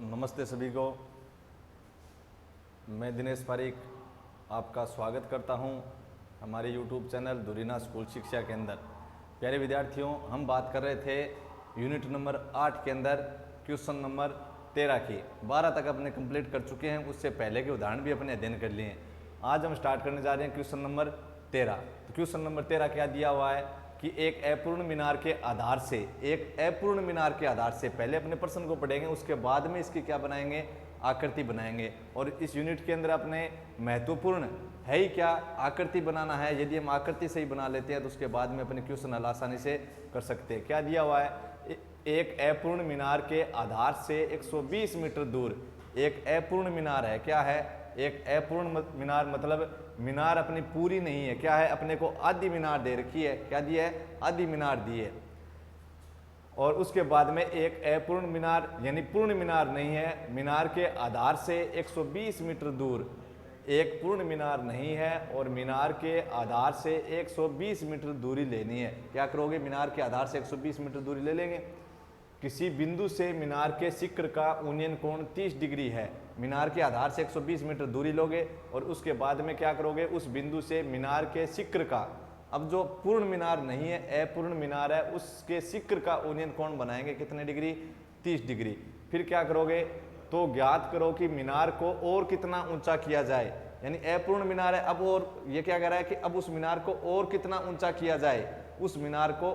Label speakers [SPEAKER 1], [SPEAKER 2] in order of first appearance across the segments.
[SPEAKER 1] नमस्ते सभी को। मैं दिनेश पारिक आपका स्वागत करता हूं हमारे YouTube चैनल धुरीना स्कूल शिक्षा के अंदर। प्यारे विद्यार्थियों, हम बात कर रहे थे यूनिट नंबर 8 के अंदर क्वेश्चन नंबर 13 की। 12 तक अपने कंप्लीट कर चुके हैं, उससे पहले के उदाहरण भी अपने अध्ययन कर लिए हैं। आज हम स्टार्ट करने जा रहे हैं क्वेश्चन नंबर 13। तो क्वेश्चन नंबर 13 क्या दिया हुआ है कि एक अपूर्ण मीनार के आधार से पहले अपने प्रश्न को पढ़ेंगे, उसके बाद में इसकी क्या बनाएंगे, आकृति बनाएंगे। और इस यूनिट के अंदर अपने महत्वपूर्ण है ही क्या, आकृति बनाना है। यदि हम आकृति सही बना लेते हैं तो उसके बाद में अपने क्वेश्चन हल आसानी से कर सकते हैं। क्या दिया हुआ है, एक अपूर्ण मीनार के आधार से 120 मीटर दूर एक अपूर्ण मीनार है। क्या है, एक अपूर्ण मीनार मतलब मीनार अपनी पूरी नहीं है। क्या है, अपने को आधी मीनार दे रखी है। क्या दी है, आधी मीनार दी है। और उसके बाद में एक अपूर्ण मीनार यानी पूर्ण मीनार नहीं है। मीनार के आधार से 120 मीटर दूर एक पूर्ण मीनार नहीं है और मीनार के आधार से 120 मीटर दूरी लेनी है। क्या करोगे, मीनार के आधार से 120 मीटर दूरी ले लेंगे। किसी बिंदु से मीनार के शिखर का उन्नयन कोण 30 डिग्री है। मीनार के आधार से 120 मीटर दूरी लोगे और उसके बाद में क्या करोगे, उस बिंदु से मीनार के शिखर का, अब जो पूर्ण मीनार नहीं है अपूर्ण मीनार है, उसके शिखर का उन्नयन कोण बनाएंगे कितने डिग्री, 30 डिग्री। फिर क्या करोगे, तो ज्ञात करो कि मीनार को और कितना ऊंचा किया जाए। यानी अपूर्ण मीनार है, अब और ये क्या कह रहा है कि अब उस मीनार को और कितना ऊंचा किया जाए, उस मीनार को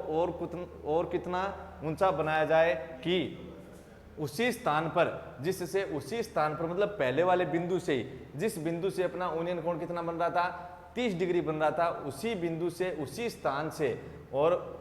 [SPEAKER 1] और कितना ऊंचा बनाया जाए कि उसी स्थान पर, जिससे उसी स्थान पर मतलब पहले वाले बिंदु से ही, जिस बिंदु से अपना उन्नयन कोण कितना बन रहा था, 30 डिग्री बन रहा था, उसी बिंदु से उसी स्थान से और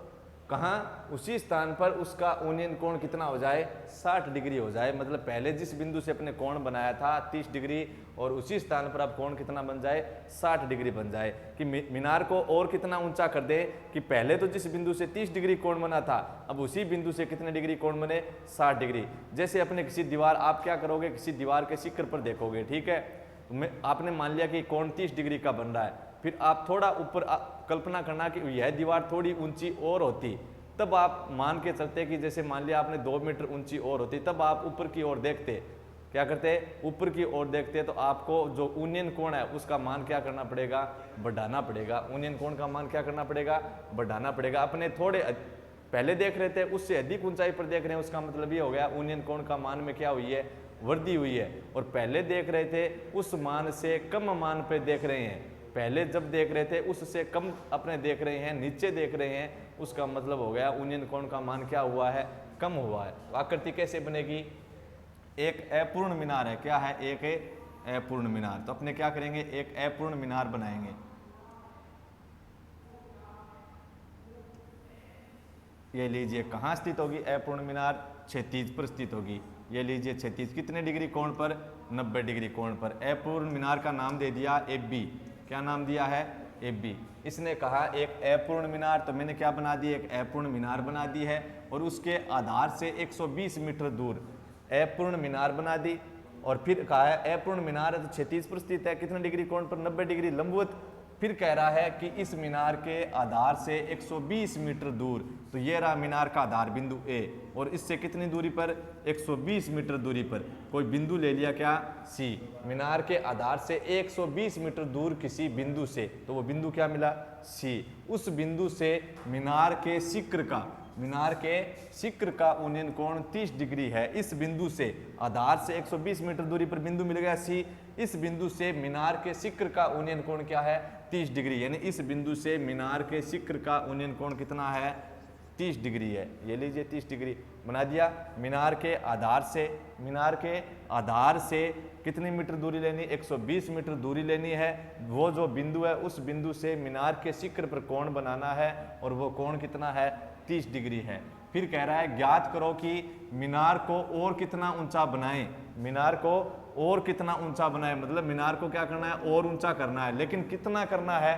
[SPEAKER 1] कहाँ, उसी स्थान पर उसका उन्नयन कोण कितना हो जाए, 60 डिग्री हो जाए। मतलब पहले जिस बिंदु से अपने कोण बनाया था 30 डिग्री और उसी स्थान पर अब कोण कितना बन जाए, 60 डिग्री बन जाए। कि मीनार को और कितना ऊंचा कर दे कि पहले तो जिस बिंदु से 30 डिग्री कोण बना था अब उसी बिंदु से कितने डिग्री कोण बने, 60 डिग्री। जैसे अपने किसी दीवार, आप क्या करोगे, किसी दीवार के शिखर पर देखोगे, ठीक है, आपने मान लिया कि कोण 30 डिग्री का बन रहा है। फिर आप थोड़ा ऊपर कल्पना करना कि यह दीवार थोड़ी ऊंची और होती, तब आप मान के चलते कि जैसे मान लिया आपने 2 मीटर ऊंची और होती, तब आप ऊपर की ओर देखते। क्या करते, ऊपर की ओर देखते, तो आपको जो उन्नयन कोण है उसका मान क्या करना पड़ेगा, बढ़ाना पड़ेगा। उन्नयन कोण का मान क्या करना पड़ेगा, बढ़ाना पड़ेगा। अपने थोड़े पहले देख रहे थे उससे अधिक ऊंचाई पर देख रहे हैं, उसका मतलब ये हो गया उन्नयन कोण का मान में क्या हुई है, वृद्धि हुई है। और पहले देख रहे थे उस मान से कम मान पे देख रहे हैं, पहले जब देख रहे थे उससे कम अपने देख रहे हैं, नीचे देख रहे हैं, उसका मतलब हो गया उन्नयन कोण का मान क्या हुआ है, कम हुआ है। आकृति कैसे बनेगी, एक अपूर्ण मीनार है। क्या है, एक अपूर्ण मीनार। तो अपने क्या करेंगे, एक अपूर्ण मीनार बनाएंगे। ये लीजिए कहाँ स्थित होगी अपूर्ण मीनार, क्षैतिज पर स्थित होगी। ये लीजिए क्षैतिज कितने डिग्री कोण पर, 90 डिग्री कोण पर। अपूर्ण मीनार का नाम दे दिया AB। क्या नाम दिया है, AB। इसने कहा एक अपूर्ण मीनार, तो मैंने क्या बना दी, एक अपूर्ण मीनार बना दी है और उसके आधार से 120 मीटर दूर अपूर्ण मीनार बना दी। और फिर कहा है अपूर्ण मीनार है तो क्षैतिज पर स्थित है, कितने डिग्री कोण पर, 90 डिग्री लंबवत। फिर कह रहा है कि इस मीनार के आधार से 120 मीटर दूर, तो ये रहा मीनार का आधार बिंदु A और इससे कितनी दूरी पर, 120 मीटर दूरी पर कोई बिंदु ले लिया, क्या, C। मीनार के आधार से 120 मीटर दूर किसी बिंदु से, तो वो बिंदु क्या मिला, C। उस बिंदु से मीनार के शिखर का उन्नयन कोण 30 डिग्री है। इस बिंदु से आधार से 120 मीटर दूरी पर बिंदु मिल गया C। इस बिंदु से मीनार के शिखर का उन्नयन कोण क्या है, 30 डिग्री। यानी इस बिंदु से मीनार के शिखर का उन्नयन कोण कितना है, 30 डिग्री है। ये लीजिए 30 डिग्री बना दिया। मीनार के आधार से कितनी मीटर दूरी लेनी, 120 मीटर दूरी लेनी है। वो जो बिंदु है उस बिंदु से मीनार के शिखर पर कोण बनाना है और वो कोण कितना है, 30 डिग्री है। फिर कह रहा है ज्ञात करो कि मीनार को और कितना ऊंचा बनाएं, मीनार को और कितना ऊंचा बनाएं, मतलब मीनार को क्या करना है, और ऊंचा करना है। लेकिन कितना करना है,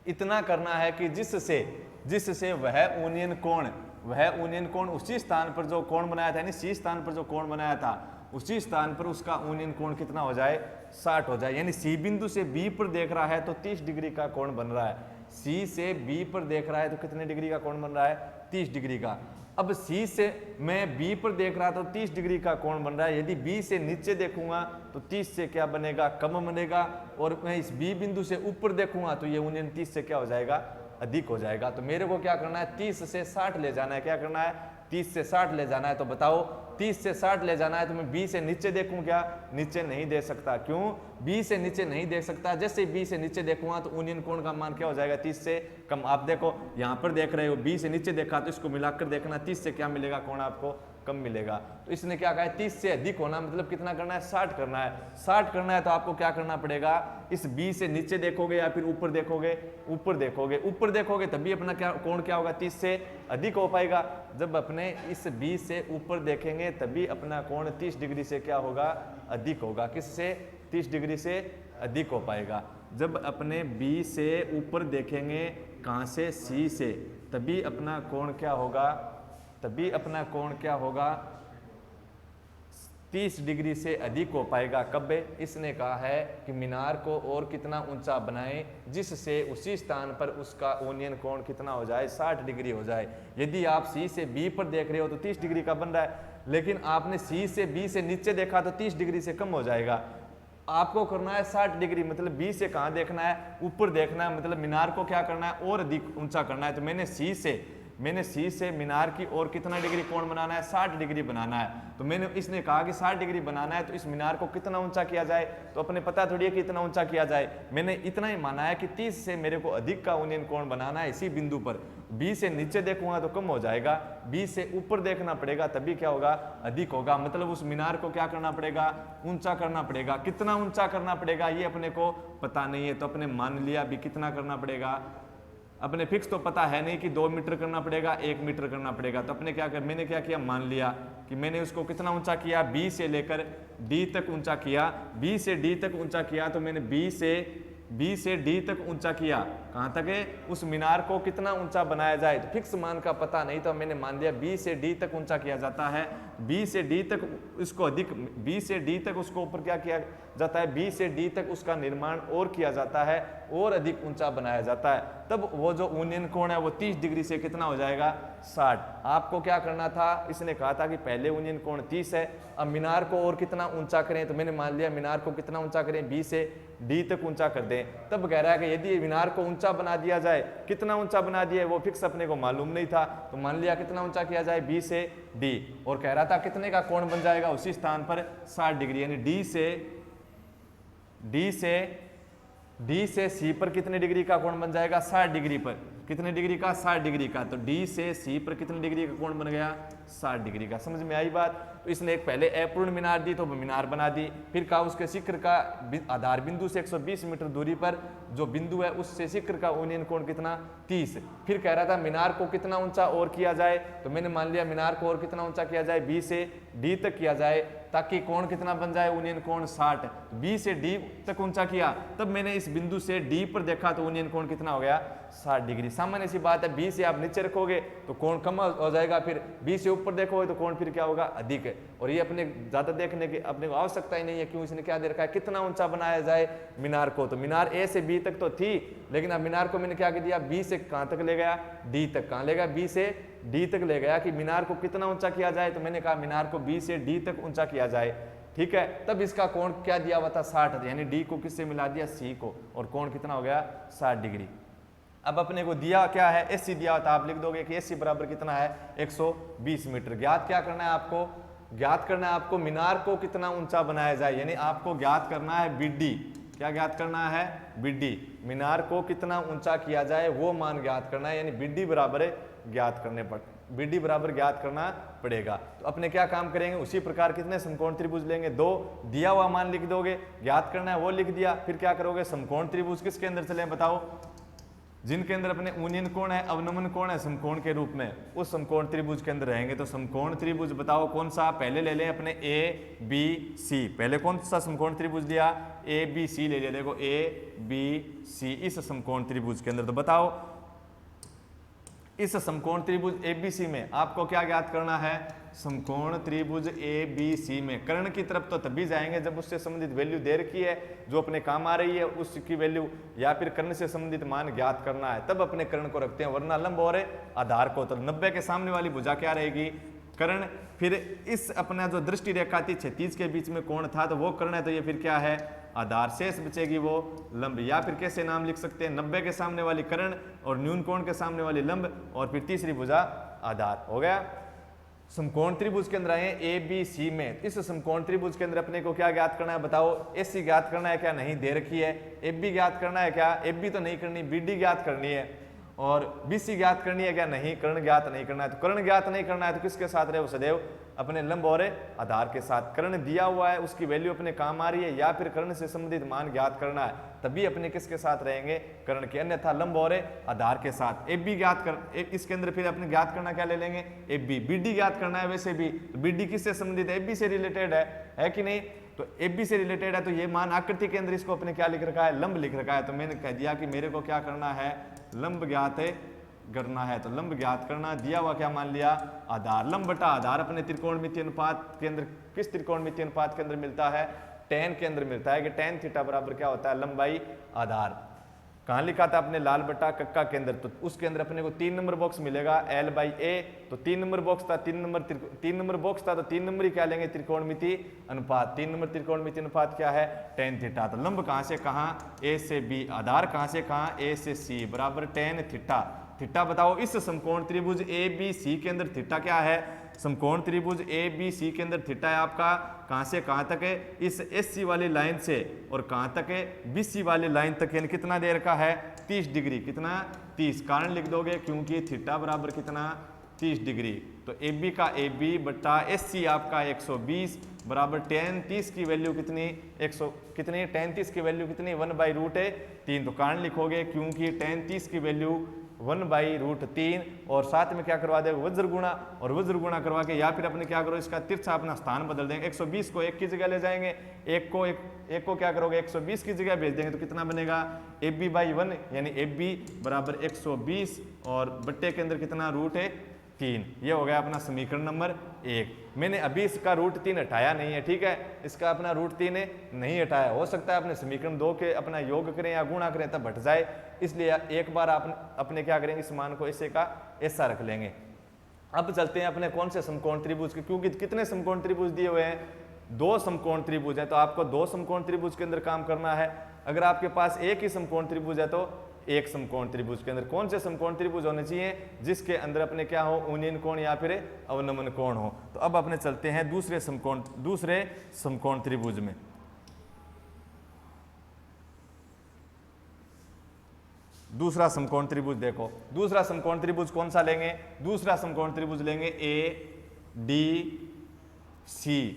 [SPEAKER 1] इतना करना है कि जिससे वह उन्नयन कोण उसी स्थान पर जो कोण बनाया था, यानी C स्थान पर जो कोण बनाया था उसी स्थान पर उसका उन्नयन कोण कितना हो जाए, 60 हो जाए। यानी C बिंदु से B पर देख रहा है तो 30 डिग्री का कोण बन रहा है। C से B पर देख रहा है तो कितने डिग्री का कोण बन रहा है, 30 डिग्री का। अब सी से मैं बी पर देख रहा था 30 डिग्री का कोण बन रहा है, यदि बी से नीचे देखूंगा तो 30 से क्या बनेगा, कम बनेगा, और मैं इस बी बिंदु से ऊपर देखूंगा तो ये यूनियन 30 से क्या हो जाएगा, अधिक हो जाएगा। तो मेरे को क्या करना है, 30 से 60 ले जाना है। क्या करना है, 30 से 60 ले जाना है। तो बताओ 30 से 60 ले जाना है तो मैं बी से नीचे देखूं क्या, नीचे नहीं देख सकता। क्यों, बी से नीचे नहीं देख सकता। जैसे बी से नीचे देखूंगा तो यूनियन कोण का मान क्या हो जाएगा, 30 से कम। आप देखो यहाँ पर देख रहे हो, बी से नीचे देखा तो इसको मिलाकर देखना, 30 से क्या मिलेगा, कोण आपको कम मिलेगा। तो इसने क्या कहा है, 30 से अधिक होना मतलब कितना करना है, 60 करना है। 60 करना है तो आपको क्या करना पड़ेगा, इस बी से नीचे देखोगे या फिर ऊपर देखोगे, ऊपर देखोगे, ऊपर देखोगे तभी अपना क्या कोण क्या होगा, 30 से अधिक हो पाएगा। जब अपने इस बी से ऊपर देखेंगे तभी अपना कोण 30 डिग्री से क्या होगा, अधिक होगा। किससे, 30 डिग्री से अधिक हो पाएगा। जब अपने बी से ऊपर देखेंगे, कहाँ से, सी से, तभी अपना कोण क्या होगा, तभी अपना कोण क्या होगा, 30 डिग्री से अधिक हो पाएगा। कब, इसने कहा है कि मीनार को और कितना ऊंचा बनाएं जिससे उसी स्थान पर उसका यूनियन कोण कितना हो जाए, 60 डिग्री हो जाए। यदि आप सी से बी पर देख रहे हो तो 30 डिग्री का बन रहा है, लेकिन आपने सी से बी से नीचे देखा तो 30 डिग्री से कम हो जाएगा। आपको करना है 60 डिग्री, मतलब बी से कहाँ देखना है, ऊपर देखना है, मतलब मीनार को क्या करना है, और अधिक ऊंचा करना है। तो मैंने सी से मीनार की और कितना डिग्री कोण बनाना है, 60 डिग्री बनाना है। तो मैंने, इसने कहा कि 60 डिग्री बनाना है तो इस मीनार को कितना ऊंचा किया जाए, तो अपने पता थोड़ी है कि इतना ऊंचा किया जाए। मैंने इतना ही माना है कि 30 से मेरे को अधिक का यूनियन कोण बनाना है इसी बिंदु पर। बी से नीचे देखूंगा तो कम हो जाएगा, बी से ऊपर देखना पड़ेगा तभी क्या होगा, अधिक होगा। मतलब उस मीनार को क्या करना पड़ेगा, ऊंचा करना पड़ेगा। कितना ऊंचा करना पड़ेगा ये अपने को पता नहीं है, तो अपने मान लिया भी कितना करना पड़ेगा, अपने फिक्स तो पता है नहीं कि 2 मीटर करना पड़ेगा, 1 मीटर करना पड़ेगा। तो अपने क्या कर, मैंने क्या किया, मान लिया कि मैंने उसको कितना ऊंचा किया, बी से लेकर डी तक ऊंचा किया। बी से डी तक ऊंचा किया तो मैंने बी से डी तक ऊंचा किया। कहाँ तक है, उस मीनार को कितना ऊंचा बनाया जाए, तो फिक्स मान का पता नहीं, तो मैंने मान लिया बी से डी तक ऊंचा किया जाता है। बी से डी तक इसको अधिक, बी से डी तक उसको ऊपर क्या किया जाता है, बी से डी तक उसका निर्माण और किया जाता है, और अधिक ऊंचा बनाया जाता है। तब वो जो यूनियन कोण है वो 30 डिग्री से कितना हो जाएगा, 60। आपको क्या करना था, इसने कहा था कि पहले यूनियन कोण 30 है, अब मीनार को और कितना ऊंचा करें, तो मैंने मान लिया मीनार को कितना ऊंचा करें, बी से डी तक ऊंचा कर दें। तब कह रहा है कि यदि मीनार को ऊंचा बना दिया जाए, कितना ऊंचा बना दिया वो फिक्स अपने को मालूम नहीं था, तो मान लिया कितना ऊंचा किया जाए, बी से डी, और कह रहा था कितने का कोण बन जाएगा उसी स्थान पर, 60 डिग्री। यानी डी से सी पर कितने डिग्री का कोण बन जाएगा, 60 डिग्री पर। कितने डिग्री का, 60 डिग्री का। तो डी से सी पर कितने डिग्री का कोण बन गया, 60 डिग्री का। समझ में आई बात। तो इसने एक पहले अपूर्ण मीनार दी तो मीनार बना दी, फिर कहा उसके शिखर का आधार बिंदु से 120 मीटर दूरी पर जो बिंदु है उससे शिखर का यूनियन कोण कितना, 30। फिर कह रहा था मीनार को कितना ऊंचा और किया जाए, तो मैंने मान लिया मीनार को और कितना ऊंचा किया जाए, बी से डी तक किया जाए, ताकि कोण कितना बन जाए, यूनियन कोण 60। बी से डी तक ऊंचा किया, तब मैंने इस बिंदु से डी पर देखा तो यूनियन कोण कितना हो गया, 60 डिग्री। सामान्य सी बात है, बी से आप नीचे रखोगे तो कोण कम हो जाएगा, फिर बी से ऊपर देखोगे तो कोण फिर क्या होगा, अधिक है। और ये अपने ज्यादा देखने की अपने को आवश्यकता ही नहीं है, क्यों, इसने क्या दे रखा है, कितना ऊंचा बनाया जाए मीनार को। तो मीनार ए से बी तक तो थी, लेकिन अब मीनार को मैंने क्या कर दिया, बी से कहां तक ले गया, डी तक। कहां ले गया, बी से डी तक ले गया कि मीनार को कितना ऊंचा किया जाए, तो मैंने कहा मीनार को बी से डी तक ऊंचा किया जाए। ठीक है, तब इसका कोण क्या दिया हुआ था, 60, यानी डी को किससे मिला दिया, सी को, और कोण कितना हो गया, 60 डिग्री। अब अपने को दिया क्या है, एससी दिया होता, आप लिख दोगे कि एससी बराबर कितना है, 120 मीटर। ज्ञात क्या करना है आपको, ज्ञात करना है आपको मीनार को कितना ऊंचा बनाया जाए, यानी आपको ज्ञात करना है बीडी। क्या ज्ञात करना है, बीडी, मीनार को कितना ऊंचा किया जाए वो मान ज्ञात करना है, यानी बीडी बराबर ज्ञात करने पर बीडी बराबर ज्ञात करना पड़ेगा। तो अपने क्या काम करेंगे, उसी प्रकार कितने समकोण त्रिभुज लेंगे, 2 दिया हुआ मान लिख दोगे, ज्ञात करना है वो लिख दिया, फिर क्या करोगे, समकोण त्रिभुज किसके अंदर चले बताओ, जिनके अंदर अपने यूनियन कोण है, अवनमन कोण है समकोण के रूप में, उस समकोण त्रिभुज के अंदर रहेंगे। तो समकोण त्रिभुज बताओ कौन सा, पहले ले लें अपने ए बी सी। पहले कौन सा समकोण त्रिभुज लिया, ए बी सी ले लिया। देखो ए बी सी, इस समकोण त्रिभुज के अंदर। तो बताओ इस समकोण त्रिभुज एबीसी में आपको क्या ज्ञात करना है, समकोण त्रिभुज ए बी सी में कर्ण की तरफ तो तभी जाएंगे जब उससे संबंधित वैल्यू दे रखी है जो अपने काम आ रही है उसकी वैल्यू, या फिर कर्ण से संबंधित मान ज्ञात करना है तब अपने कर्ण को रखते हैं, वरना लंब और आधार को। तो 90 के सामने वाली भुजा क्या रहेगी? कर्ण। फिर इस अपना जो दृष्टि रेखा थी क्षैतिज के बीच में कोण था तो वो कर्ण है, तो ये फिर क्या है? आधार। शेष बचेगी वो लंब। या फिर कैसे नाम लिख सकते हैं? 90 के सामने वाली कर्ण और न्यून कोण के सामने वाली लंब और फिर तीसरी भुजा आधार। हो गया। समकोण त्रिभुज के अंदर आए ए बी सी में, इस समकोण त्रिभुज के अंदर अपने को क्या ज्ञात करना है? बताओ। एसी ज्ञात करना है क्या? नहीं दे रखी है। एफ बी ज्ञात करना है क्या? एफ बी तो नहीं करनी, बी डी ज्ञात करनी है। और बीसी ज्ञात करनी है क्या? नहीं। कर्ण ज्ञात नहीं करना है। तो कर्ण ज्ञात नहीं करना है तो किसके साथ रहे? सदैव अपने लंब और आधार के साथ। कर्ण दिया हुआ है उसकी वैल्यू अपने काम आ रही है, या फिर कर्ण से संबंधित मान ज्ञात करना है तभी अपने किसके साथ रहेंगे? कर्ण के, अन्यथा लंब और आधार के साथ। एफ बी ज्ञात कर, इसके अंदर फिर अपने ज्ञात करना क्या ले लेंगे? F B. बी डी ज्ञात करना है वैसे भी, तो बी डी किससे संबंधित है? एफ बी से रिलेटेड है कि नहीं? तो एफ बी से रिलेटेड है तो ये मान आकृति के अंदर इसको अपने क्या लिख रखा है? लंब लिख रखा है। तो मैंने कह दिया कि मेरे को क्या करना है? लंब ज्ञात करना है। तो लंब ज्ञात करना, दिया हुआ क्या मान लिया? आधार। लंब बटा आधार अपने त्रिकोणमितीय अनुपात के अंदर किस त्रिकोणमितीय अनुपात के अंदर मिलता है? tan के अंदर मिलता है कि tan थीटा बराबर क्या होता है? लंबाई आधार। कहाँ लिखा था अपने? लाल बटा कक्का के अंदर। तो उसके अंदर अपने को 3 नंबर बॉक्स मिलेगा L/A। तो 3 नंबर बॉक्स था, 3 नंबर बॉक्स था तो 3 नंबर ही क्या लेंगे? त्रिकोणमितीय अनुपात। 3 नंबर त्रिकोणमितीय अनुपात क्या है? tan theta. तो लंब कहाँ से कहाँ? A से B। आधार कहाँ से कहाँ? A से C बराबर tan थीटा। थीटा बताओ इस समकोण त्रिभुज ए बी सी के अंदर थीटा क्या है? समकोण त्रिभुज ए बी सी के अंदर थीटा है आपका कहां से कहां तक है? इस एस सी वाली लाइन से और कहां तक है? बी सी वाली लाइन तक, यानी कितना दे रखा है? 30 डिग्री। कितना? 30। कारण लिख दोगे क्योंकि थीटा बराबर कितना? 30 डिग्री। तो ए बी का ए बी बटा एस सी आपका 120 बराबर tan 30 की वैल्यू कितनी? 100 कितनी? tan 30 की वैल्यू कितनी? 1/√3। तो कारण लिखोगे क्योंकि tan 30 की वैल्यू 1/√3 और साथ में क्या करवा देगा? वज्र गुणा, और वज्र गुणा करवा के या फिर अपने क्या करो? इसका तिरछा अपना स्थान बदल देंगे। 120 को 1 की जगह ले जाएंगे, एक को क्या करोगे? 120 की जगह भेज देंगे तो कितना बनेगा? AB/1 यानी AB बराबर 120 और बट्टे के अंदर कितना? √3। ये हो गया अपना समीकरण नंबर 1। मैंने अभी इसका √3 हटाया नहीं है, ठीक है? इसका अपना √3 नहीं हटाया। हो सकता है अपने समीकरण 2 के अपना योग करें या गुणा करें तब हट जाए, इसलिए एक बार आप अपने क्या करेंगे? इस मान को ऐसे का ऐसा रख लेंगे। अब चलते हैं अपने कौन से समकोण त्रिभुज के, क्योंकि कितने समकोण त्रिभुज दिए हुए हैं? 2 समकोण त्रिभुज है, तो आपको 2 समकोण त्रिभुज के अंदर काम करना है। अगर आपके पास एक ही समकोण त्रिभुज है तो एक समकोण त्रिभुज के अंदर कौन से समकोण त्रिभुज होने चाहिए? जिसके अंदर अपने क्या हो? उन्नयन कोण या फिर अवनमन कोण हो। तो अब अपने चलते हैं दूसरे समकोण त्रिभुज में। दूसरा समकोण त्रिभुज देखो, दूसरा समकोण त्रिभुज कौन सा लेंगे? दूसरा समकोण त्रिभुज लेंगे ADC।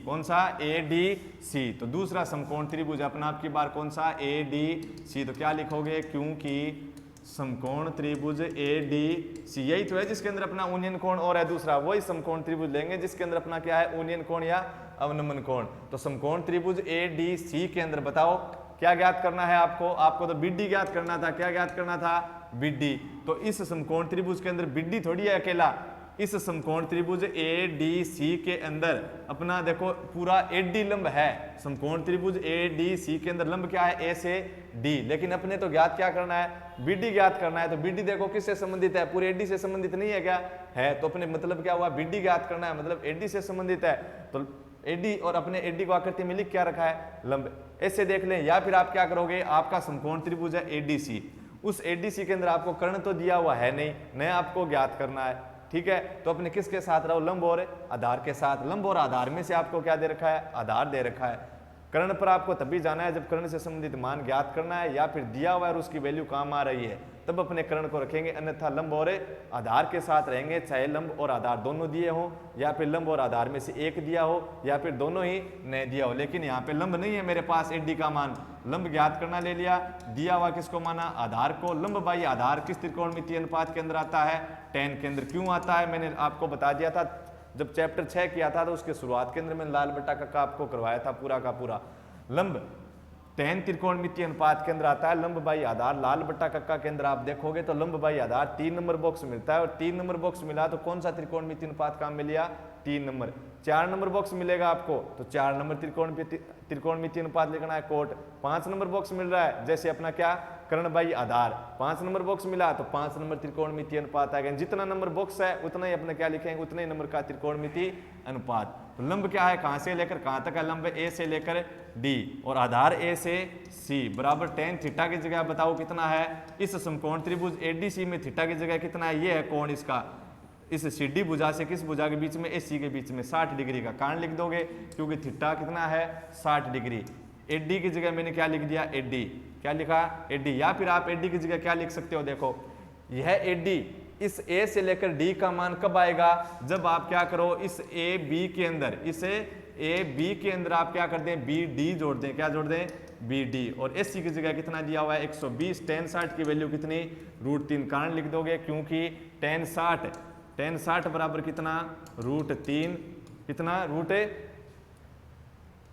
[SPEAKER 1] कौन सा? ADC। तो दूसरा समकोण त्रिभुज अपना आपकी बार कौन सा? ADC। तो क्या लिखोगे? क्योंकि समकोण त्रिभुज ADC यही तो है जिसके अंदर अपना उन्नयन कोण और है दूसरा, वही समकोण त्रिभुज लेंगे जिसके अंदर अपना क्या है? उन्नयन कोण या अवनमन कोण। तो समकोण त्रिभुज ADC के अंदर बताओ क्या ज्ञात करना है आपको? आपको तो BD ज्ञात करना था। क्या ज्ञात करना था? BD। तो इस समकोण त्रिभुज के अंदर BD थोड़ी है अकेला, इस समकोण त्रिभुज ADC के अंदर अपना देखो पूरा AD लंब है। समकोण त्रिभुज ADC के अंदर लंब क्या है? A से D। लेकिन अपने तो ज्ञात क्या करना है? BD ज्ञात करना है। तो BD देखो किससे संबंधित है? पूरे AD से संबंधित नहीं है क्या? है। तो अपने मतलब क्या हुआ? BD ज्ञात करना है, मतलब AD से संबंधित है। तो AD और अपने AD को आकृति में लिख क्या रखा है? लंब। ऐसे देख लें। या फिर आप क्या करोगे? आपका समकोण त्रिभुज है ADC, उस ADC के अंदर आपको कर्ण तो दिया हुआ है नहीं, नया आपको ज्ञात करना है, ठीक है? तो अपने किसके साथ रहो? लंब और आधार के साथ। लंब और आधार में से आपको क्या दे रखा है? आधार दे रखा है। कर्ण पर आपको तभी जाना है जब कर्ण से संबंधित मान ज्ञात करना है, या फिर दिया हुआ है और उसकी वैल्यू काम आ रही है तब अपने कर्ण को रखेंगे, अन्यथा लंब और आधार के साथ रहेंगे। चाहे लंब और आधार दोनों दिए हो, या फिर लंब और आधार में से एक दिया हो, या फिर दोनों ही नहीं दिया हो। लेकिन यहाँ पे लंब नहीं है मेरे पास, AD का मान लंब ज्ञात करना ले लिया। दिया हुआ किसको माना? आधार को। लंब बाई आधार किस त्रिकोणमितीय अनुपात के अंदर आता है? tan के अंदर। क्यों आता है? मैंने आपको बता दिया था जब चैप्टर 6 किया था तो उसके शुरुआत के अंदर मैंने लाल बटा का आपको करवाया था पूरा का पूरा। लंब tan त्रिकोणमितीय अनुपात के अंदर आता है लंब बाई आधार लाल बट्टा कक्का के अंदर आप देखोगे तो लंब बाई आधार 3 नंबर बॉक्स मिलता है, और 3 नंबर बॉक्स मिला तो कौन सा त्रिकोणमितीय अनुपात काम में लिया, 3 नंबर। 4 नंबर बॉक्स मिलेगा आपको तो 4 नंबर त्रिकोणमितीय अनुपात लिखना है कोट। 5 नंबर बॉक्स मिल रहा है जैसे अपना क्या कर्ण बाई आधार, 5 नंबर बॉक्स मिला तो 5 नंबर त्रिकोणमितीय अनुपात आएगा। जितना नंबर बॉक्स है उतना ही अपने क्या लिखेंगे, उतने ही नंबर का त्रिकोणमितीय अनुपात। तो लंब क्या है, कहां से लेकर कहां तक है, लंब ए से लेकर डी और आधार ए से सी बराबर tan थीटा की जगह बताओ कितना है। इस समकोण त्रिभुज एडीसी में थीटा की जगह कितना है, ये है कोण इसका, इस सीडी भुजा से किस भुजा के बीच में, एसी के बीच में 60 डिग्री का कारण लिख दोगे क्योंकि थीटा कितना है 60 डिग्री। एडी की जगह मैंने क्या लिख दिया, एडी, क्या लिखा, एडी। या फिर आप एडी की जगह क्या लिख सकते हो, देखो यह एडी इस ए से लेकर डी का मान कब आएगा, जब आप क्या करो इस ए बी के अंदर, इसे ए बी के अंदर आप क्या कर दें, बी डी जोड़ दें, क्या जोड़ दें, बी डी। और एस सी की जगह कितना दिया हुआ है 120, tan 60 की वैल्यू कितनी, √3 कारण लिख दोगे क्योंकि tan 60 बराबर कितना, √3, कितना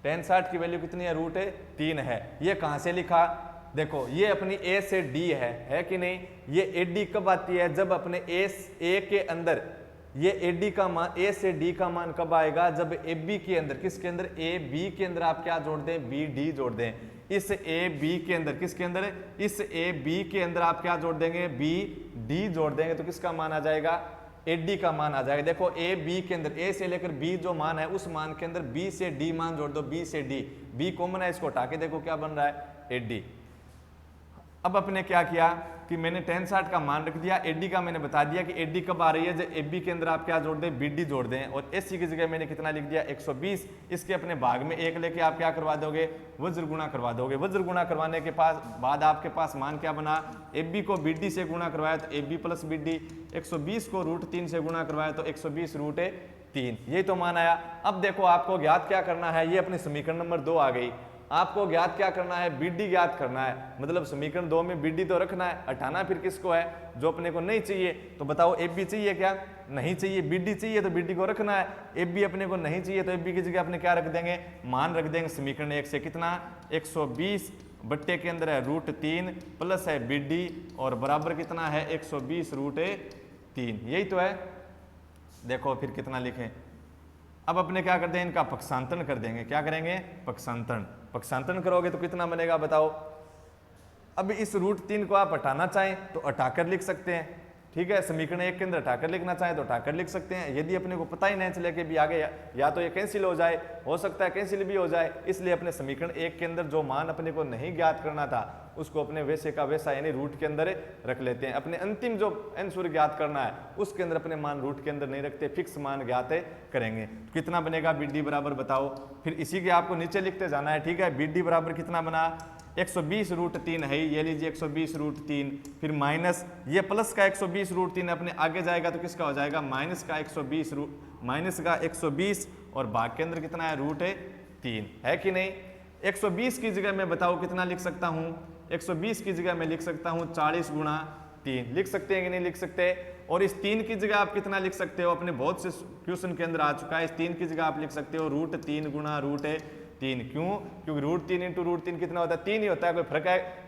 [SPEAKER 1] tan 60 की वैल्यू कितनी है, √3 है। ये कहां से लिखा, देखो ये अपनी ए से डी है कि नहीं। ये एडी कब आती है, जब अपने ए के अंदर ये एडी का मान, ए से डी का मान कब आएगा, जब ए बी के अंदर, किसके अंदर, ए बी के अंदर आप क्या जोड़ दें, बी डी जोड़ दें। इस ए बी के अंदर, किसके अंदर, इस ए बी के अंदर आप क्या जोड़ देंगे, बी डी जोड़ देंगे तो किसका मान आ जाएगा, एडी का मान आ जाएगा। देखो ए बी के अंदर, ए से लेकर बी जो मान है उस मान के अंदर बी से डी मान जोड़ दो, बी से डी, बी कॉमन है, इसको हटा के देखो क्या बन रहा है, एडी। अब अपने क्या किया कि मैंने tan 60 का मान रख दिया, एडी का मैंने बता दिया कि एडी कब आ रही है, जब एबी के अंदर आप क्या जोड़ दें, बीडी जोड़ दें। और एससी की जगह मैंने कितना लिख दिया 120, इसके अपने भाग में 1 लेके आप क्या करवा दोगे, वज्र गुणा करवा दोगे। वज्र गुणा करवाने के बाद आपके पास मान क्या बना, एबी को बीडी से गुणा करवाया तो एबी प्लस बीडी, 120 को √3 से गुणा करवाया तो 120 √3, यही तो मान आया। अब देखो आपको ज्ञात क्या करना है, ये अपनी समीकरण नंबर 2 आ गई। आपको ज्ञात क्या करना है, बीडी ज्ञात करना है, मतलब समीकरण 2 में बीडी तो रखना है, हटाना फिर किसको है, जो अपने को नहीं चाहिए। तो बताओ एबी चाहिए क्या, नहीं चाहिए, बीडी चाहिए तो बीडी को रखना है। एबी अपने को नहीं चाहिए तो एबी की जगह अपने क्या रख देंगे, मान रख देंगे समीकरण 1 से कितना, 120 बट्टे के अंदर है √3 प्लस है बीडी और बराबर कितना है 120 √3, यही तो है। देखो फिर कितना लिखें, अब अपने क्या करते हैं, इनका पक्षांतरण कर देंगे, क्या करेंगे, पक्षांतरण करोगे तो कितना बनेगा बताओ। अब इस √3 को आप हटाना चाहें तो हटाकर लिख सकते हैं, ठीक है, समीकरण 1 के अंदर हटाकर लिखना चाहें तो हटाकर लिख सकते हैं। यदि अपने को पता ही नहीं चले कि भी आगे या तो ये कैंसिल हो जाए, हो सकता है कैंसिल भी हो जाए, इसलिए अपने समीकरण 1 के अंदर जो मान अपने को नहीं ज्ञात करना था उसको अपने वैसे का वैसा यानी रूट के अंदर रख लेते हैं। अपने अंतिम जो आंसर ज्ञात करना है उसके अंदर अपने मान रूट के अंदर नहीं रखते, फिक्स मान ज्ञात करेंगे। कितना बनेगा बीडी बराबर बताओ, फिर इसी के आपको नीचे लिखते जाना है, ठीक है। बीडी बराबर कितना बना, 120 √3 है, ये लीजिए 120 √3, फिर माइनस ये प्लस का 120 √3 अपने आगे जाएगा तो किसका हो जाएगा, माइनस का 120 और भाग के अंदर कितना है √3 है कि नहीं। 120 की जगह मैं बताओ कितना लिख सकता हूँ, 120 की जगह मैं लिख सकता हूँ 40 × 3, लिख सकते हैं कि नहीं लिख सकते। और इस 3 की जगह आप कितना लिख सकते हो, अपने बहुत से क्वेश्चन के अंदर आ चुका है, इस 3 की जगह आप लिख सकते हो √3 × √3, क्यों, क्योंकि √3 × √3 कितना होता है, 3 ही होता है।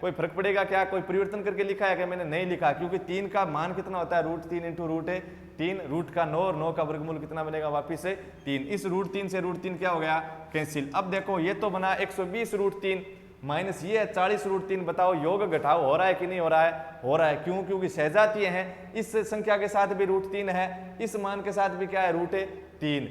[SPEAKER 1] कोई फर्क पड़ेगा क्या, कोई परिवर्तन करके लिखा है क्या, मैंने नहीं लिखा, क्योंकि 3 का मान कितना होता है √3 × √3, रूट का 9 और 9 का वर्गमूल कितना बनेगा वापिस से 3। इस √3 से √3 क्या हो गया, कैंसिल। अब देखो ये तो बना 120 √3 माइनस ये है 40 √3, बताओ योग घटाव हो रहा है कि नहीं हो रहा है, हो रहा है। क्यों, क्योंकि सहजातीय हैं, इस संख्या के साथ भी √3 है, इस मान के साथ भी क्या है √3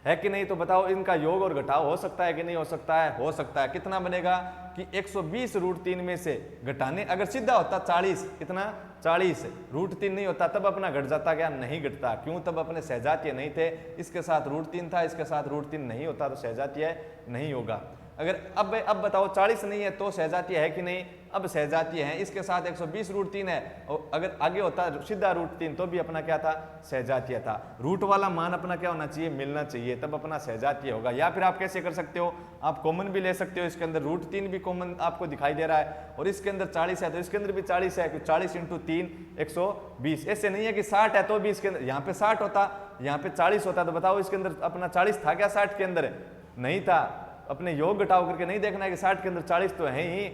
[SPEAKER 1] है कि नहीं। तो बताओ इनका योग और घटाव हो सकता है कि नहीं हो सकता है, हो सकता है। कितना बनेगा कि 120 √3 में से घटाने, अगर सीधा होता 40, कितना 40 √3 नहीं होता तब अपना घट जाता क्या, नहीं घटता। क्यों, तब अपने सहजातीय नहीं थे, इसके साथ √3 था, इसके साथ √3 नहीं होता तो सहजातीय नहीं होगा। अगर अब बताओ 40 नहीं है तो सहजातीय है कि नहीं, अब सहजातीय है, इसके साथ 120 √3 है, और अगर आगे होता सीधा √3 तो भी अपना क्या था, सहजातीय था। रूट वाला मान अपना क्या होना चाहिए, मिलना चाहिए, तब अपना सहजातीय होगा। या फिर आप कैसे कर सकते हो, आप कॉमन भी ले सकते हो, इसके अंदर √3 भी कॉमन आपको दिखाई दे रहा है और इसके अंदर 40 है तो इसके अंदर भी 40 है, 40 × 3 120। ऐसे नहीं है कि 60 है तो भी इसके अंदर, यहाँ पे 60 होता, यहाँ पे 40 होता, तो बताओ इसके अंदर अपना 40 था क्या 60 के अंदर, नहीं था। अपने योग घटाव करके नहीं देखना है कि 60 के अंदर 40 तो है ही।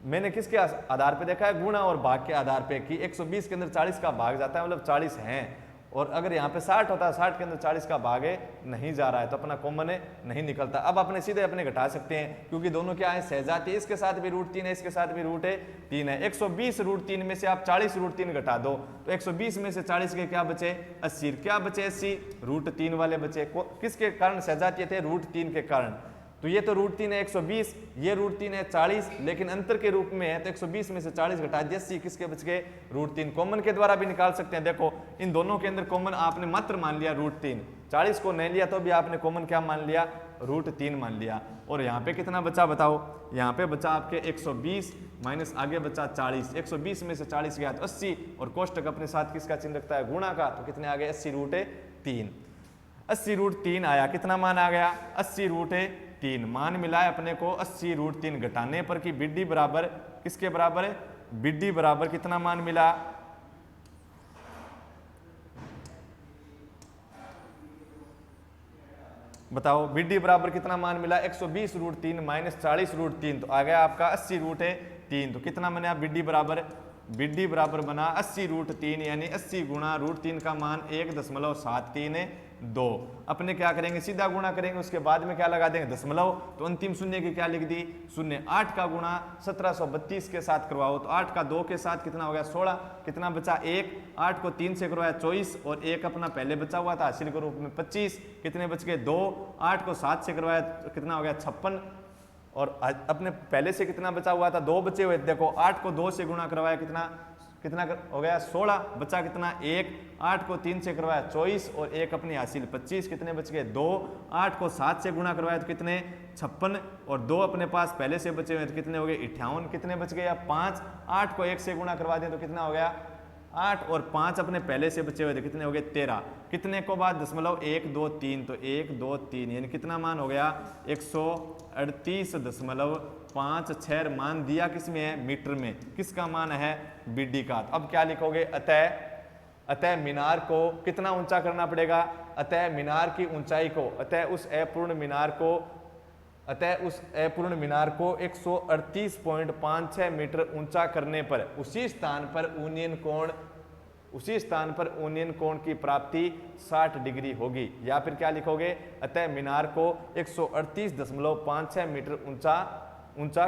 [SPEAKER 1] मैंने किसके आधार पे देखा है, गुणा और भाग के आधार पे, कि 120 के अंदर 40 का भाग जाता है, मतलब 40 हैं। और अगर यहाँ पे 60 होता है, 60 के अंदर 40 का भाग है, नहीं जा रहा है, तो अपना कॉमन है, नहीं निकलता। अब अपने सीधे अपने घटा सकते हैं, क्योंकि दोनों क्या है, सहजाती है। इसके साथ भी √3 है, इसके साथ भी √3 है। 120 √3 में से आप 40 √3 घटा दो, तो 120 में से 40 के क्या बचे, 80। क्या बचे, 80 √3 वाले बचे। किसके कारण सहजाती थे, √3 के कारण। तो ये तो √3 है 120, ये √3 है 40, लेकिन अंतर के रूप में है, तो 120 में से 40 घटा दिया, 80 किसके बच गए, √3। कॉमन के द्वारा भी निकाल सकते हैं। देखो इन दोनों के अंदर कॉमन आपने मात्र मान लिया √3, 40 को नहीं लिया तो भी आपने कॉमन क्या मान लिया, √3 मान लिया। और यहाँ पे कितना बचा बताओ, यहाँ पे बचा आपके 120 माइनस आगे बचा 40, 120 में से 40 गया तो 80, और कोष्टक अपने साथ किसका चिन्ह रखता है, गुणा का, तो कितने आ गए, 80√3। 80√3 आया, कितना मान आ गया, 80√3 मान मिला है अपने को। 80√3 घटाने पर कि BD बराबर किसके बराबर है, BD बराबर कितना मान मिला, बताओ। BD बराबर कितना मान मिला, 120√3 माइनस 40√3, तो आ गया आपका 80√3। तो कितना बना BD बराबर, BD बराबर बना 80√3, यानी 80 गुणा √3 का मान 1.732। अपने क्या करेंगे, सीधा गुणा करेंगे, उसके बाद में क्या लगा देंगे, दशमलव। तो अंतिम शून्य की क्या लिख दी, शून्य। 8 का गुणा 1732 के साथ करवाओ, तो 8 का 2 के साथ कितना हो गया, 16। कितना बचा, 1। 8 को 3 से करवाया 24, और 1 अपना पहले बचा हुआ था हासिल के रूप में 25। कितने बच गए, 2। 8 को 7 से करवाया तो कितना हो गया, 56। और अपने पहले से कितना बचा हुआ था, 2 बचे हुए। देखो 8 को 2 से गुणा करवाया, कितना हो गया, 16। बचा कितना, 1। 8 को 3 से करवाया 24, और 1 अपनी हासिल 25। कितने बच गए, 2। 8 को 7 से गुणा करवाया तो कितने, 56, और 2 अपने पास पहले से बचे हुए तो कितने हो गए, 58। कितने बच गए, 5। 8 को 1 से गुणा करवा दें तो कितना हो गया, 8, और 5 अपने पहले से बचे हुए थे, कितने हो गए, 13। कितने को बाद दशमलव, 1 2 3, तो 1 2 3, यानी कितना मान हो गया, 138.56 मान दिया किसमें है, मीटर में। किसका मान है, BD का। अब क्या लिखोगे, अतः मीनार को कितना ऊंचा करना पड़ेगा, अतः मीनार की ऊंचाई को, अतः उस अपूर्ण मीनार को 138.56 मीटर ऊंचा करने पर उसी स्थान पर ऊनियन कोण की प्राप्ति 60 डिग्री होगी। या फिर क्या लिखोगे, अतः मीनार को 138.56 मीटर ऊंचा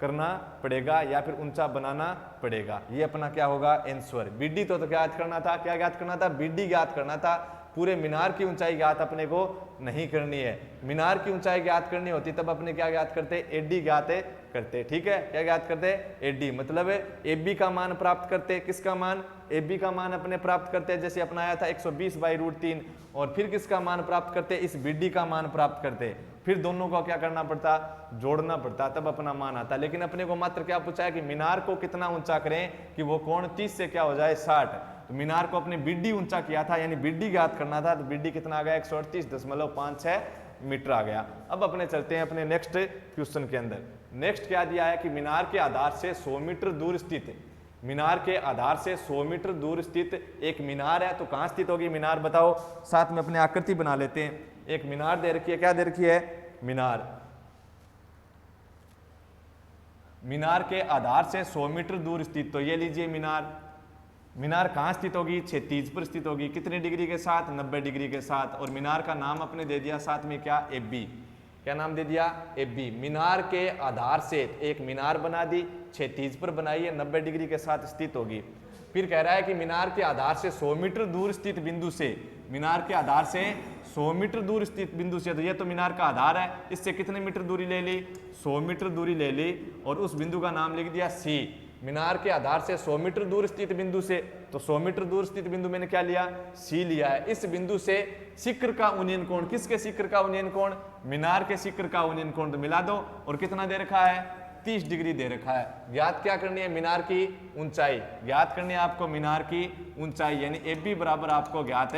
[SPEAKER 1] करना पड़ेगा, या फिर ऊंचा बनाना पड़ेगा। ये अपना क्या होगा, आंसर। BD तो क्या याद करना था, क्या याद करना था, BD याद करना था। पूरे मीनार की ऊंचाई ज्ञात अपने को नहीं करनी है। मीनार की ऊंचाई ज्ञात करनी होती तब अपने क्या ज्ञात करते, AD ज्ञात करते। ठीक है, क्या ज्ञात करते, AD, मतलब AB का मान प्राप्त करते। किसका मान, AB का मान अपने प्राप्त करते, जैसे अपना आया था 120/√3, और फिर किसका मान प्राप्त करते, इस BD का मान प्राप्त करते। फिर दोनों को क्या करना पड़ता, जोड़ना पड़ता, तब अपना मान आता। लेकिन अपने को मात्र क्या पूछा है कि मीनार को कितना ऊंचा करें कि वो कोण 30 से क्या हो जाए, 60। तो मीनार को अपने BD ऊंचा किया था, यानी BD ज्ञात करना था, तो BD कितना आ गया, 138.56 मीटर आ गया। अब अपने चलते हैं अपने नेक्स्ट क्वेश्चन के अंदर। नेक्स्ट क्या दिया है कि मीनार के आधार से 100 मीटर दूर स्थित, मीनार के आधार से 100 मीटर दूर स्थित एक मीनार है। तो कहाँ स्थित होगी मीनार, बताओ। साथ में अपने आकृति बना लेते हैं। एक मीनार दे रखी है, क्या दे रखी है, मीनार के आधार से 100 मीटर दूर स्थित। तो ये लीजिए मीनार कहाँ स्थित होगी, क्षैतिज पर स्थित होगी। कितने डिग्री के साथ, 90 डिग्री के साथ। और मीनार का नाम अपने दे दिया साथ में क्या, AB। क्या नाम दे दिया, AB। मीनार के आधार से एक मीनार बना दी, क्षैतिज पर बनाई है, 90 डिग्री के साथ स्थित होगी। फिर कह रहा है कि मीनार के आधार से 100 मीटर दूर स्थित बिंदु से, मीनार के आधार से 100 मीटर दूर स्थित बिंदु से, तो ये तो मीनार का आधार है, इससे कितने मीटर दूरी ले ली, 100 मीटर दूरी ले ली, और उस बिंदु का नाम लिख दिया C। मीनार के आधार से 100 मीटर दूर स्थित बिंदु से, तो 100 मीटर दूर स्थित बिंदु मैंने क्या लिया, C लिया है। इस बिंदु से शिखर का उन्नयन कोण, किसके शिखर का उन्नयन कोण, मीनार के शिखर का उन्नयन कोण। तो मिला दो, और कितना दे रखा है, 30 डिग्री दे रखा है। ज्ञात क्या करनी है, मीनार की ऊंचाई ज्ञात करनी है आपको, मीनार की ऊंचाई, यानी AB बराबर आपको ज्ञात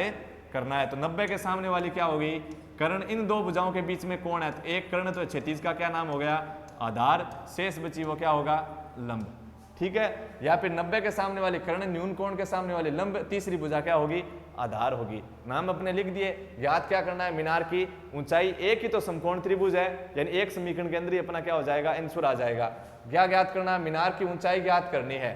[SPEAKER 1] करना है। तो 90 के सामने वाली क्या होगी, कर्ण। इन दो भुजाओं के बीच में कोण है, तो एक कर्ण, तो क्षैतिज का क्या नाम हो गया, आधार। शेष बची वो क्या होगा, लंब। ठीक है, या फिर 90 के सामने वाली कर्ण, न्यून कोण के सामने वाली लंब, तीसरी भुजा क्या होगी, आधार होगी। नाम अपने लिख दिए। ज्ञात क्या करना है, मीनार की ऊंचाई। एक ही तो समकोण त्रिभुज है, यानी एक समीकरण के अंदर ही अपना क्या हो जाएगा, आंसर आ जाएगा। क्या ज्ञात करना, मीनार की ऊंचाई ज्ञात करनी है।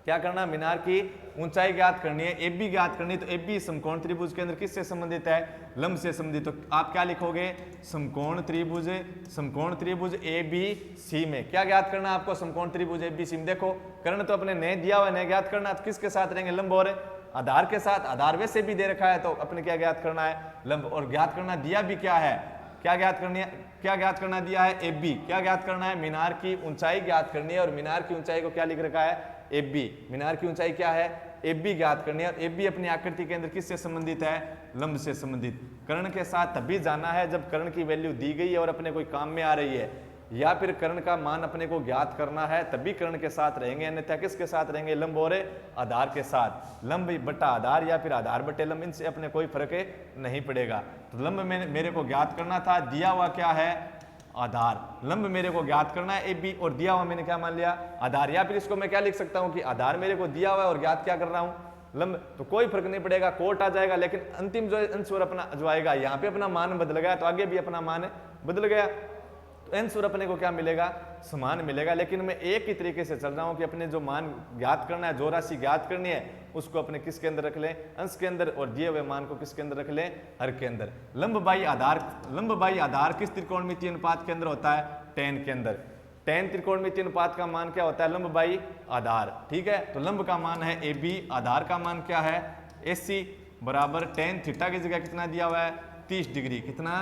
[SPEAKER 1] क्या करना, मीनार की ऊंचाई ज्ञात करनी है, ए बी ज्ञात करनी है। तो ए बी समकोण त्रिभुज के अंदर किससे संबंधित है, लंब से संबंधित। तो आप क्या लिखोगे, समकोण त्रिभुज ए बी सी में क्या ज्ञात करना आपको, समकोण त्रिभुज ए बी सी में। देखो कर्ण तो अपने नए दिया हुआ, नए ज्ञात करना, तो किसके साथ रहेंगे, लंब और आधार के साथ। आधार वैसे भी दे रखा है, तो अपने क्या ज्ञात करना है, लंब। और ज्ञात करना दिया भी क्या है, क्या ज्ञात करनी है, क्या ज्ञात करना दिया है, ए बी। क्या ज्ञात करना है, मीनार की ऊंचाई ज्ञात करनी है। और मीनार की ऊंचाई को क्या लिख रखा है, ए बी। मीनार की ऊंचाई क्या है, ए बी ज्ञात करनी है। और ए बी अपनी आकृति के अंदर किससे संबंधित है, लंब से संबंधित। कर्ण के साथ तभी जाना है जब कर्ण की वैल्यू दी गई है और अपने कोई काम में आ रही है, या फिर कर्ण का मान अपने को ज्ञात करना है, तभी कर्ण के साथ रहेंगे। अन्यथा किसके साथ रहेंगे, लंब और आधार के साथ। लंब बटा आधार या फिर आधार बटे लंब, इनसे अपने कोई फर्क नहीं पड़ेगा। तो लंब में मेरे को ज्ञात करना था, दिया हुआ क्या है, आधार। लंब मेरे को ज्ञात करना है ए बी, और दिया हुआ मैंने क्या मान लिया, आधार। या फिर इसको मैं क्या लिख सकता हूं कि आधार मेरे को दिया हुआ है और ज्ञात क्या कर रहा हूं, लंब। तो कोई फर्क नहीं पड़ेगा, कोट आ जाएगा। लेकिन अंतिम जो आंसर अपना जो आएगा, यहाँ पे अपना मान बदल गया तो आगे भी अपना मान बदल गया, तो आंसर अपने को क्या मिलेगा, समान मिलेगा। लेकिन मैं एक ही तरीके से चल रहा हूं कि अपने जो मान ज्ञात करना है, जो राशि ज्ञात करनी है, उसको अपने किसके अंदर रख लें, अंश के अंदर, और दिए हुए मान को किसके अंदर रख लें, हर के अंदर। लंब बाई आधार किस त्रिकोणमितीय अनुपात के अंदर होता है, tan के अंदर। tan त्रिकोणमितीय अनुपात का मान क्या होता है, लंब बाई आधार। ठीक है, तो लंब का मान है ए बी, आधार का मान क्या है, AC बराबर tan थीटा की जगह कितना दिया हुआ है, 30 डिग्री। कितना,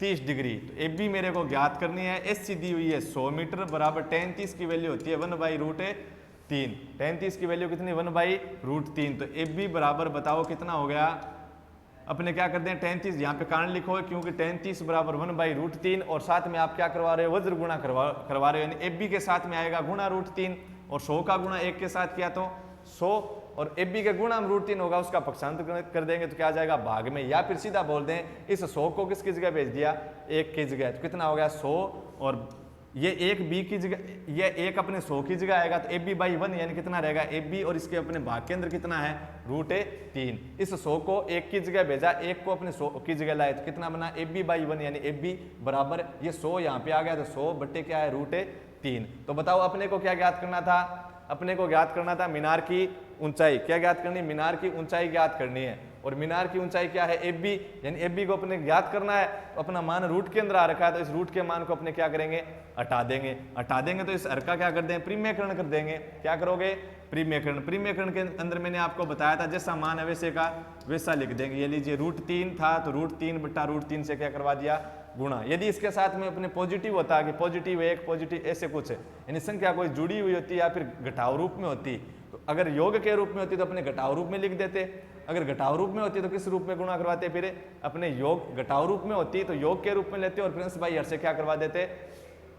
[SPEAKER 1] 30 डिग्री। तो ए बी मेरे को ज्ञात करनी है, एस सी दी हुई है 100 मीटर, बराबर tan 30 की वैल्यू होती है 1/√3। tan 30 की वैल्यू कितनी, 1/√3। तो ए बी बराबर बताओ कितना हो गया, अपने क्या करते हैं, tan 30 यहाँ पे कारण लिखो, क्योंकि tan 30 बराबर 1/√3, और साथ में आप क्या करवा रहे हो, वज्र गुणा करवा रहे हो, यानी ए बी के साथ में आएगा गुणा √3, और 100 का गुणा 1 के साथ किया तो 100, और ए बी का गुणा √3 होगा, उसका पक्षांतर कर देंगे तो क्या आ जाएगा, भाग में। या फिर सीधा बोल दें, इस 100 को किसकी जगह भेज दिया, 1 की जगह, तो कितना हो गया 100, और ये 1 बी की जगह, ये 1 अपने 100 की जगह आएगा, तो ए बी बाई 1 यानी कितना रहेगा, ए बी, और इसके अपने भाग के अंदर कितना है, √3। इस 100 को 1 की जगह भेजा, 1 को अपने 100 की जगह लाए, तो कितना बना, ए बी बाई 1, यानी ए बी बराबर, ये 100 यहाँ पे आ गया, तो 100 बट्टे क्या है, √3। तो बताओ अपने को क्या ज्ञात करना था, अपने को ज्ञात करना था मीनार की ऊंचाई। क्या ज्ञात करनी, मीनार की ऊंचाई ज्ञात करनी है। और मीनार की ऊंचाई क्या है, ए बी, यानी ए बी को अपने ज्ञात करना है, तो अपना मान रूट के अंदर आ रखा है, तो इस रूट के मान को अपने क्या करेंगे, हटा देंगे। तो इस हर का क्या कर दें, परिमेयकरण कर देंगे। क्या करोगे, परिमेयकरण के अंदर मैंने आपको बताया था, जैसा मान है वैसे का वैसा लिख देंगे। ये लीजिए √3 था, तो √3 बटा √3 से क्या करवा दिया, गुणा। यदि इसके साथ में अपने पॉजिटिव होता है कि पॉजिटिव 1 पॉजिटिव ऐसे कुछ है, यानी संख्या कोई जुड़ी हुई होती है या फिर घटाव रूप में होती, तो अगर योग के रूप में होती तो अपने घटाव रूप में लिख देते, अगर घटाव रूप में होती तो किस रूप में गुणा करवाते, फिर अपने योग घटाव रूप में होती तो योग के रूप में लेते, और फिर अंश बाई हर से क्या करवा देते,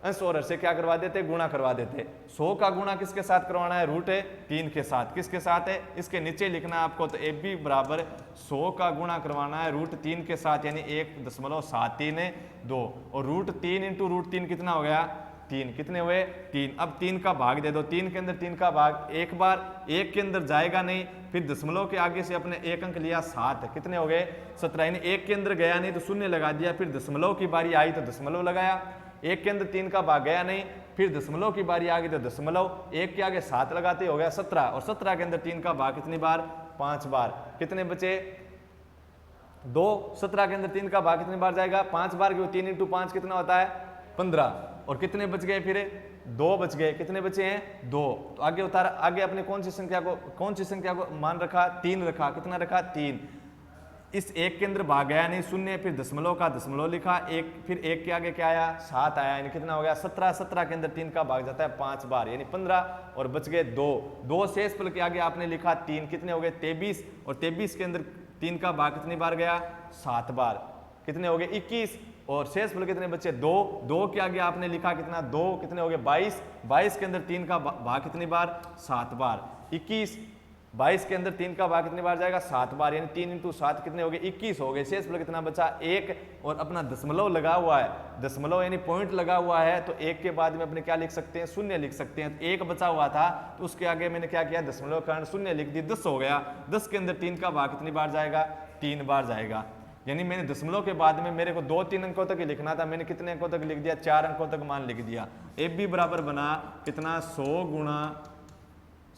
[SPEAKER 1] अंश और हर से क्या करवा देते, गुणा करवा देते। 100 का गुणा किसके साथ करवाना है, √3 के साथ। किसके साथ है, इसके नीचे लिखना आपको, तो ए बी बराबर 100 का गुणा करवाना है √3 के साथ, यानी 1.732, और √3 इंटू √3 कितना हो गया, 3। कितने हुए, 3। अब 3 का भाग दे दो, 3 के अंदर 3 का भाग एक बार, 1 के अंदर जाएगा नहीं, फिर दशमलव के आगे से अपने 1 अंक लिया 7, कितने हो गए 17, यानी 1 के अंदर गया नहीं तो शून्य लगा दिया, फिर दशमलव की बारी आई तो दशमलव लगाया, 1 के अंदर 3 का भाग गया नहीं, फिर दशमलव की बारी आ गई तो दशमलव, 1 के आगे 7 लगाते हो गया 17, और 17 के अंदर 3 का भाग कितनी बार, 5 बार। कितने बचे 2, 17 के अंदर 3 का भाग कितनी बार जाएगा, 5 बार, क्योंकि 3 इंटू 5 कितना होता है 15, और कितने बच गए, फिर 2 बच गए। कितने बचे हैं, 2। तो आगे उतारा, आगे अपने कौन सी संख्या को मान रखा, 3 रखा। कितना रखा, 3। इस 1 के अंदर भाग गया नहीं, शून्य, फिर दशमलव का दशमलव लिखा, 1, फिर 1 के आगे क्या आया, 7 आया, यानी कितना हो गया 17। 17 के अंदर 3 का भाग जाता है 5 बार, यानी 15, और बच गए 2 शेष फल के आगे आपने लिखा 3, कितने हो गए 23, और 23 के अंदर 3 का भाग कितनी बार गया, 7 बार, कितने हो गए 21, और शेष फल कितने बचे 2 के आगे आपने लिखा कितना 2, कितने हो गए 22 के अंदर 3 का भाग कितनी बार, 7 बार, 21 22 के अंदर 3 का भाग कितनी बार जाएगा? 7 बार, यानी 3 इंटू 7 कितने हो गए? 21 हो गए। शेष बल कितना बचा? 1। और अपना दशमलव लगा हुआ है, दशमलव यानी पॉइंट लगा हुआ है, तो 1 के बाद में अपने क्या लिख सकते हैं? शून्य लिख सकते हैं। 1 बचा हुआ था तो उसके आगे मैंने क्या किया? दशमलव कारण शून्य लिख दी, 10 हो गया। 10 के अंदर 3 का भाग कितनी बार जाएगा? 3 बार जाएगा। यानी मैंने दशमलव के बाद में मेरे को 2-3 अंकों तक ही लिखना था, मैंने कितने अंकों तक लिख दिया? 4 अंकों तक मान लिख दिया। ए बी बराबर बना कितना? 100 गुणा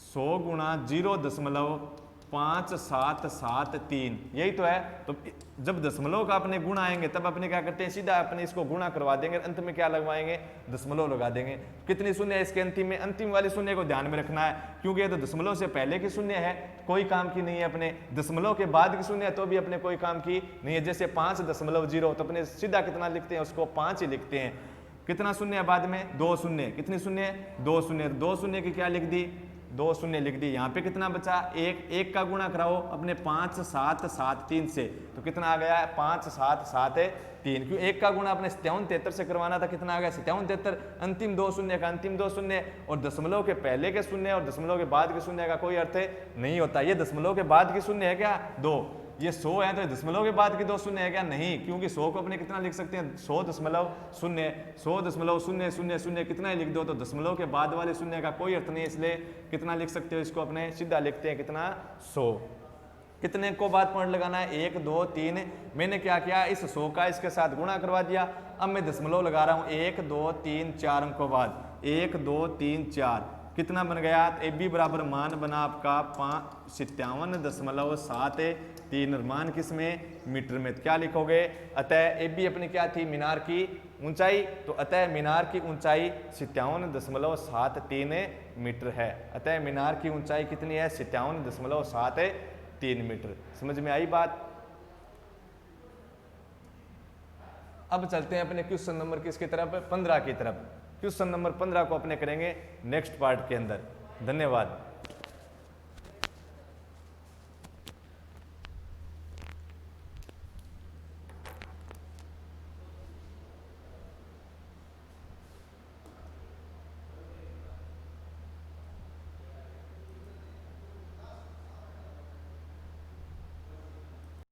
[SPEAKER 1] 0.5773, यही तो है। तो जब दशमलव का अपने गुण आएंगे तब अपने क्या करते हैं? सीधा अपने इसको गुणा करवा देंगे, अंत में क्या लगवाएंगे? दशमलव लगा देंगे। कितनी शून्य है इसके अंतिम में? अंतिम वाली शून्य को ध्यान में रखना है, क्योंकि ये तो दशमलव से पहले की शून्य है, कोई काम की नहीं है। अपने दशमलव के बाद की शून्य है तो भी अपने कोई काम की नहीं है। जैसे 5.0 तो अपने सीधा कितना लिखते हैं? उसको 5 ही लिखते हैं। कितना शून्य है बाद में? 2 शून्य। कितनी शून्य है? 2 शून्य। 2 शून्य की क्या लिख दी? 2 शून्य लिख दी। यहाँ पे कितना बचा? 1 का गुणा कराओ अपने 5773 से, तो कितना आ गया? 5773। क्यों? 1 का गुणा अपने 5773 से करवाना था, कितना आ गया? 5773। अंतिम 2 शून्य का अंतिम 2 शून्य, और दशमलव के पहले के शून्य और दशमलव के बाद के शून्य का कोई अर्थ नहीं होता। ये दशमलव के बाद की शून्य है क्या? 2। ये 100 है तो दशमलव के बाद की 2 शून्य है क्या? नहीं, क्योंकि 100 को अपने कितना लिख सकते हैं? 100.00000 कितना ही लिख दो, तो दशमलव के बाद वाले शून्य का कोई अर्थ नहीं है, इसलिए कितना लिख सकते हो? इसको अपने सीधा लिखते हैं कितना? 100। कितने को बाद पॉइंट लगाना है? 1 2 3। मैंने क्या किया? इस 100 का इसके साथ गुणा करवा दिया। अब मैं दशमलव लगा रहा हूँ 1 2 3 4 अंकों बाद, 1 2 3 4, कितना बन गया? ए बी बराबर मान बना आपका 57.73, और मान किस में? मीटर में। क्या लिखोगे? अतः ए बी अपनी क्या थी? मीनार की ऊंचाई, तो अतः मीनार की ऊंचाई 57.73 मीटर है। अतः मीनार की ऊंचाई कितनी है? 57.73 मीटर। समझ में आई बात? अब चलते हैं अपने क्वेश्चन नंबर किसकी तरफ? 15 की तरफ। क्वेश्चन नंबर 15 को अपने करेंगे नेक्स्ट पार्ट के अंदर। धन्यवाद।